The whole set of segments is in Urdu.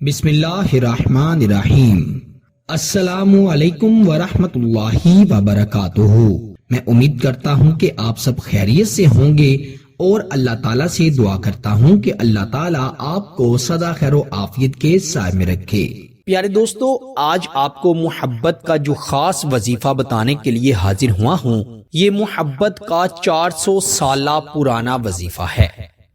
بسم اللہ الرحمن الرحیم۔ السلام علیکم ورحمۃ اللہ وبرکاتہ۔ میں امید کرتا ہوں کہ آپ سب خیریت سے ہوں گے اور اللہ تعالیٰ سے دعا کرتا ہوں کہ اللہ تعالیٰ آپ کو سدا خیر و عافیت کے سائے میں رکھے۔ پیارے دوستو، آج آپ کو محبت کا جو خاص وظیفہ بتانے کے لیے حاضر ہوا ہوں، یہ محبت کا 400 سالہ پرانا وظیفہ ہے۔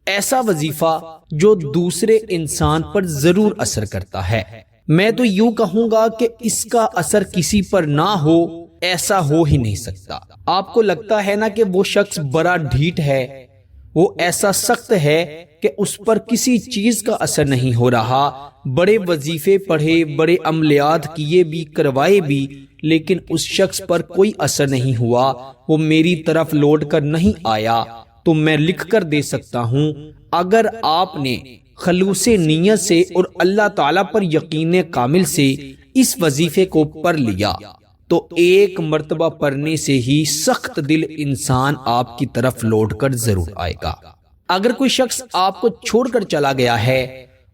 ایسا وظیفہ جو دوسرے انسان پر ضرور اثر کرتا ہے۔ میں تو یوں کہوں گا کہ اس کا اثر کسی پر نہ ہو ایسا ہو ہی نہیں سکتا۔ آپ کو لگتا ہے نا کہ وہ شخص بڑا ڈھیٹ ہے، وہ ایسا سخت ہے کہ اس پر کسی چیز کا اثر نہیں ہو رہا، بڑے وظیفے پڑھے، بڑے عملیات کیے بھی، کروائے بھی، لیکن اس شخص پر کوئی اثر نہیں ہوا، وہ میری طرف لوٹ کر نہیں آیا، تو میں لکھ کر دے سکتا ہوں، اگر آپ نے خلوص نیت سے اور اللہ تعالیٰ پر یقین کامل سے اس وظیفے کو پڑھ لیا تو ایک مرتبہ پڑھنے سے ہی سخت دل انسان آپ کی طرف لوٹ کر ضرور آئے گا۔ اگر کوئی شخص آپ کو چھوڑ کر چلا گیا ہے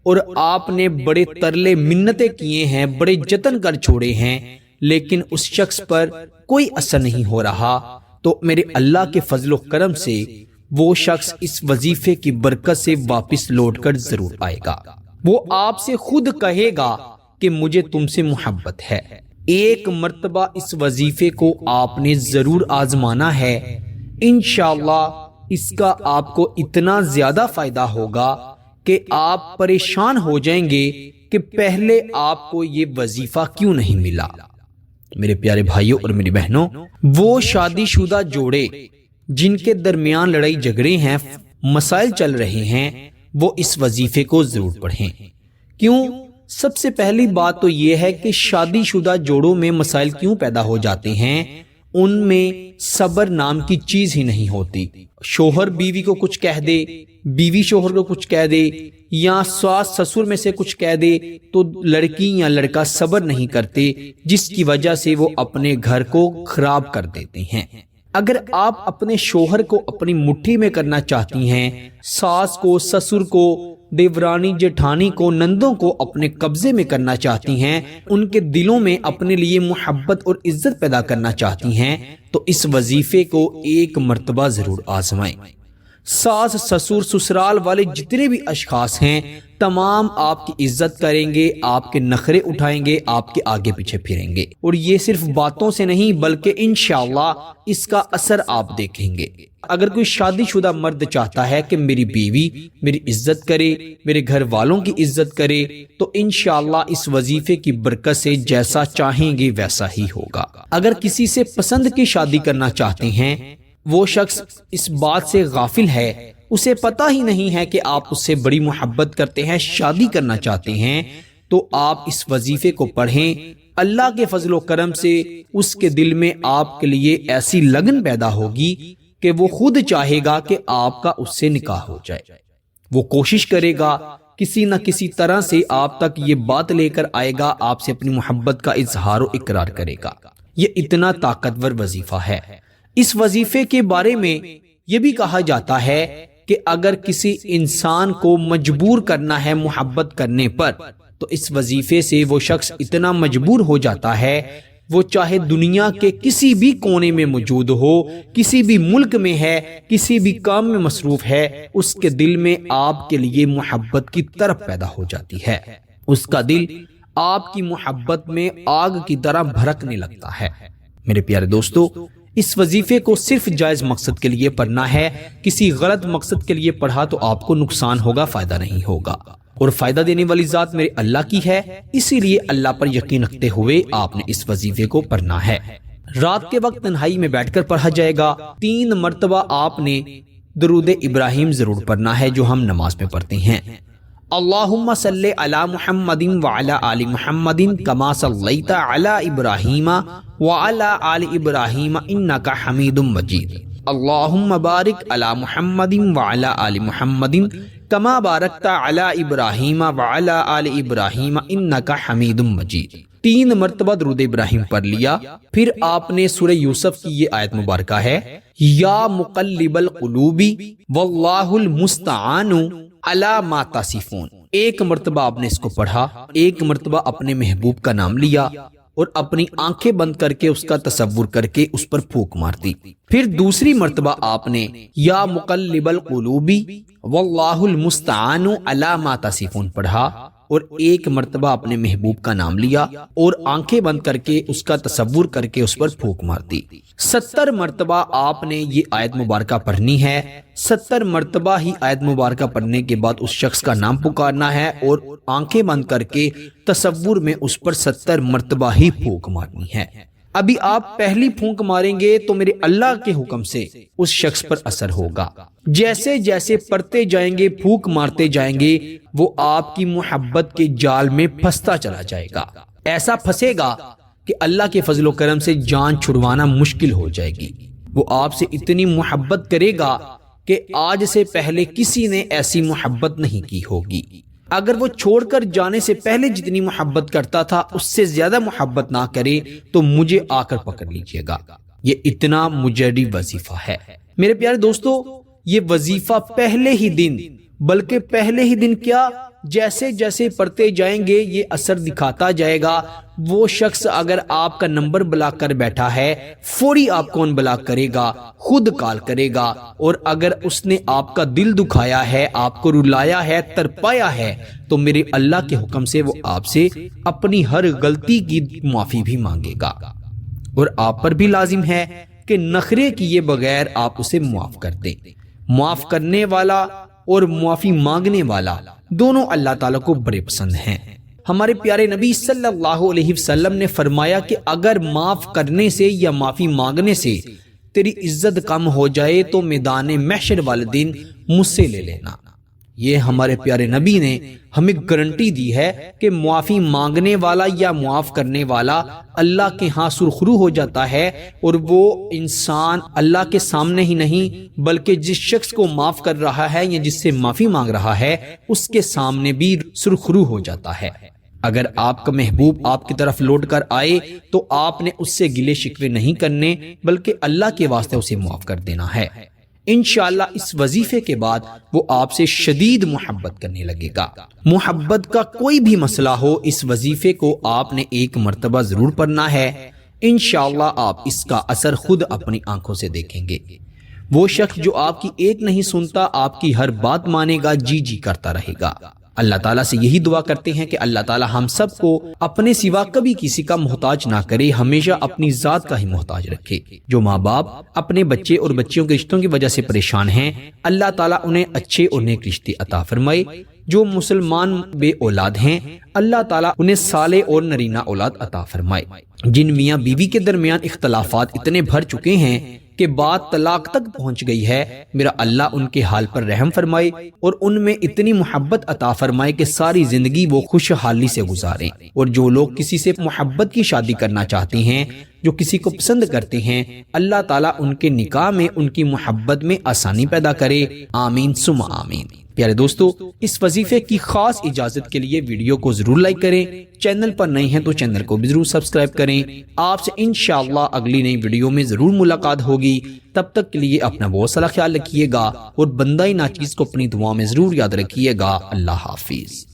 اور آپ نے بڑے ترلے منتیں کیے ہیں، بڑے جتن کر چھوڑے ہیں، لیکن اس شخص پر کوئی اثر نہیں ہو رہا، تو میرے اللہ کے فضل و کرم سے وہ شخص اس وظیفے کی برکت سے واپس لوٹ کر ضرور آئے گا۔ وہ آپ سے خود کہے گا کہ مجھے تم سے محبت ہے۔ ایک مرتبہ اس وظیفے کو آپ نے ضرور آزمانا ہے، انشاءاللہ اس کا آپ کو اتنا زیادہ فائدہ ہوگا کہ آپ پریشان ہو جائیں گے کہ پہلے آپ کو یہ وظیفہ کیوں نہیں ملا۔ میرے پیارے بھائیوں اور میری بہنوں، وہ شادی شدہ جوڑے جن کے درمیان لڑائی جھگڑے ہیں، مسائل چل رہے ہیں، وہ اس وظیفے کو ضرور پڑھیں۔ کیوں؟ سب سے پہلی بات تو یہ ہے کہ شادی شدہ جوڑوں میں مسائل کیوں پیدا ہو جاتے ہیں؟ ان میں صبر نام کی چیز ہی نہیں ہوتی۔ شوہر بیوی کو کچھ کہہ دے، بیوی شوہر کو کچھ کہہ دے، یا ساس سسر میں سے کچھ کہہ دے، تو لڑکی یا لڑکا صبر نہیں کرتے، جس کی وجہ سے وہ اپنے گھر کو خراب کر دیتے ہیں۔ اگر آپ اپنے شوہر کو اپنی مٹھی میں کرنا چاہتی ہیں، ساس کو، سسر کو، دیورانی جٹھانی کو، نندوں کو اپنے قبضے میں کرنا چاہتی ہیں، ان کے دلوں میں اپنے لیے محبت اور عزت پیدا کرنا چاہتی ہیں، تو اس وظیفے کو ایک مرتبہ ضرور آزمائیں۔ ساس سسر سسرال والے جتنے بھی اشخاص ہیں، تمام آپ کی عزت کریں گے، آپ کے نخرے اٹھائیں گے، آپ کے آگے پیچھے پھریں گے، اور یہ صرف باتوں سے نہیں بلکہ انشاءاللہ اس کا اثر آپ دیکھیں گے۔ اگر کوئی شادی شدہ مرد چاہتا ہے کہ میری بیوی میری عزت کرے، میرے گھر والوں کی عزت کرے، تو انشاءاللہ اس وظیفے کی برکت سے جیسا چاہیں گے ویسا ہی ہوگا۔ اگر کسی سے پسند کی شادی کرنا چاہتے ہیں، وہ شخص اس بات سے غافل ہے، اسے پتہ ہی نہیں ہے کہ آپ اس سے بڑی محبت کرتے ہیں، شادی کرنا چاہتے ہیں، تو آپ اس وظیفے کو پڑھیں۔ اللہ کے فضل و کرم سے اس کے دل میں آپ کے لیے ایسی لگن پیدا ہوگی کہ وہ خود چاہے گا کہ آپ کا اس سے نکاح ہو جائے۔ وہ کوشش کرے گا، کسی نہ کسی طرح سے آپ تک یہ بات لے کر آئے گا، آپ سے اپنی محبت کا اظہار و اقرار کرے گا۔ یہ اتنا طاقتور وظیفہ ہے۔ اس وظیفے کے بارے میں یہ بھی کہا جاتا ہے کہ اگر کسی انسان کو مجبور کرنا ہے محبت کرنے پر، تو اس وظیفے سے وہ شخص اتنا مجبور ہو جاتا ہے، وہ چاہے دنیا کے کسی بھی کونے میں موجود ہو، کسی بھی ملک میں ہے، کسی بھی کام میں مصروف ہے، اس کے دل میں آپ کے لیے محبت کی طرف پیدا ہو جاتی ہے۔ اس کا دل آپ کی محبت میں آگ کی طرح بھڑکنے لگتا ہے۔ میرے پیارے دوستو، اس وظیفے کو صرف جائز مقصد کے لیے پڑھنا ہے۔ کسی غلط مقصد کے لیے پڑھا تو آپ کو نقصان ہوگا، فائدہ نہیں ہوگا، اور فائدہ دینے والی ذات میرے اللہ کی ہے، اسی لیے اللہ پر یقین رکھتے ہوئے آپ نے اس وظیفے کو پڑھنا ہے۔ رات کے وقت تنہائی میں بیٹھ کر پڑھا جائے گا۔ 3 مرتبہ آپ نے درود ابراہیم ضرور پڑھنا ہے، جو ہم نماز میں پڑھتے ہیں۔ اللہم صلی علی محمد وعلی آل محمد کما صلیت علی ابراہیم وعلی آل ابراہیم انک حمید مجید۔ اللہم بارک علی محمد وعلی آل محمد کما بارکت علی ابراہیم وعلی آل ابراہیم انک حمید مجید۔ 3 مرتبہ درود ابراہیم پڑھ لیا، پھر آپ نے سورہ یوسف کی یہ آیت مبارکہ ہے، یا مقلب القلوب واللہ المستعان علی ما تصفون۔ ایک مرتبہ آپ نے اس کو پڑھا، ایک مرتبہ اپنے محبوب کا نام لیا اور اپنی آنکھیں بند کر کے اس کا تصور کر کے اس پر پھونک مار دی۔ پھر دوسری مرتبہ آپ نے یا مقلب القلوب واللہ المستعان علی ما تصفون پڑھا اور ایک مرتبہ اپنے محبوب کا نام لیا اور آنکھیں بند کر کے اس کا تصور کر کے اس پر پھونک مار دی۔ 70 مرتبہ آپ نے یہ آیت مبارکہ پڑھنی ہے۔ 70 مرتبہ ہی آیت مبارکہ پڑھنے کے بعد اس شخص کا نام پکارنا ہے اور آنکھیں بند کر کے تصور میں اس پر 70 مرتبہ ہی پھونک مارنی ہے۔ ابھی آپ پہلی پھونک ماریں گے تو میرے اللہ کے حکم سے اس شخص پر اثر ہوگا۔ جیسے جیسے پڑھتے جائیں گے، پھونک مارتے جائیں گے، وہ آپ کی محبت کے جال میں پھنستا چلا جائے گا۔ ایسا پھنسے گا کہ اللہ کے فضل و کرم سے جان چھڑوانا مشکل ہو جائے گی۔ وہ آپ سے اتنی محبت کرے گا کہ آج سے پہلے کسی نے ایسی محبت نہیں کی ہوگی۔ اگر وہ چھوڑ کر جانے سے پہلے جتنی محبت کرتا تھا اس سے زیادہ محبت نہ کرے تو مجھے آ کر پکڑ لیجئے گا۔ یہ اتنا مجرد وظیفہ ہے۔ میرے پیارے دوستو، یہ وظیفہ پہلے ہی دن، بلکہ پہلے ہی دن کیا، جیسے جیسے پڑھتے جائیں گے یہ اثر دکھاتا جائے گا۔ وہ شخص اگر آپ کا نمبر بلاک کر بیٹھا ہے، فوری آپ کو ان بلاک کرے گا، خود کال کرے گا، اور اگر اس نے آپ کا دل دکھایا ہے، آپ کو رلایا ہے، تڑپایا ہے، تو میرے اللہ کے حکم سے وہ آپ سے اپنی ہر غلطی کی معافی بھی مانگے گا، اور آپ پر بھی لازم ہے کہ نخرے کیے بغیر آپ اسے معاف کر دیں۔ معاف کرنے والا اور معافی مانگنے والا دونوں اللہ تعالیٰ کو بڑے پسند ہیں۔ ہمارے پیارے نبی صلی اللہ علیہ وسلم نے فرمایا کہ اگر معاف کرنے سے یا معافی مانگنے سے تیری عزت کم ہو جائے تو میدان محشر والے دن مجھ سے لے لینا۔ یہ ہمارے پیارے نبی نے ہمیں گارنٹی دی ہے کہ معافی مانگنے والا یا معاف کرنے والا اللہ کے ہاں سرخرو ہو جاتا ہے، اور وہ انسان اللہ کے سامنے ہی نہیں بلکہ جس شخص کو معاف کر رہا ہے یا جس سے معافی مانگ رہا ہے اس کے سامنے بھی سرخرو ہو جاتا ہے۔ اگر آپ کا محبوب آپ کی طرف لوٹ کر آئے تو آپ نے اس سے گلے شکوے نہیں کرنے بلکہ اللہ کے واسطے اسے معاف کر دینا ہے۔ انشاءاللہ اس وظیفے کے بعد وہ آپ سے شدید محبت کرنے لگے گا۔ محبت کا کوئی بھی مسئلہ ہو، اس وظیفے کو آپ نے ایک مرتبہ ضرور پڑھنا ہے۔ انشاءاللہ آپ اس کا اثر خود اپنی آنکھوں سے دیکھیں گے۔ وہ شخص جو آپ کی ایک نہیں سنتا، آپ کی ہر بات مانے گا، جی جی کرتا رہے گا۔ اللہ تعالیٰ سے یہی دعا کرتے ہیں کہ اللہ تعالیٰ ہم سب کو اپنے سوا کبھی کسی کا محتاج نہ کرے، ہمیشہ اپنی ذات کا ہی محتاج رکھے۔ جو ماں باپ اپنے بچے اور بچیوں کے رشتوں کی وجہ سے پریشان ہیں، اللہ تعالیٰ انہیں اچھے اور نیک رشتے عطا فرمائے۔ جو مسلمان بے اولاد ہیں، اللہ تعالیٰ انہیں صالح اور نرینہ اولاد عطا فرمائے۔ جن میاں بیوی کے درمیان اختلافات اتنے بھر چکے ہیں کہ بات طلاق تک پہنچ گئی ہے، میرا اللہ ان کے حال پر رحم فرمائے اور ان میں اتنی محبت عطا فرمائے کہ ساری زندگی وہ خوشحالی سے گزاریں۔ اور جو لوگ کسی سے محبت کی شادی کرنا چاہتے ہیں، جو کسی کو پسند کرتے ہیں، اللہ تعالیٰ ان کے نکاح میں ان کی محبت میں آسانی پیدا کرے، آمین ثم آمین۔ پیارے دوستو، اس وظیفے کی خاص اجازت کے لیے ویڈیو کو ضرور لائک کریں، چینل پر نئے ہیں تو چینل کو بھی ضرور سبسکرائب کریں۔ آپ سے انشاءاللہ اگلی نئی ویڈیو میں ضرور ملاقات ہوگی۔ تب تک کے لیے اپنا بہت سارا خیال رکھیے گا اور بندہ ناچیز کو اپنی دعا میں ضرور یاد رکھیے گا۔ اللہ حافظ۔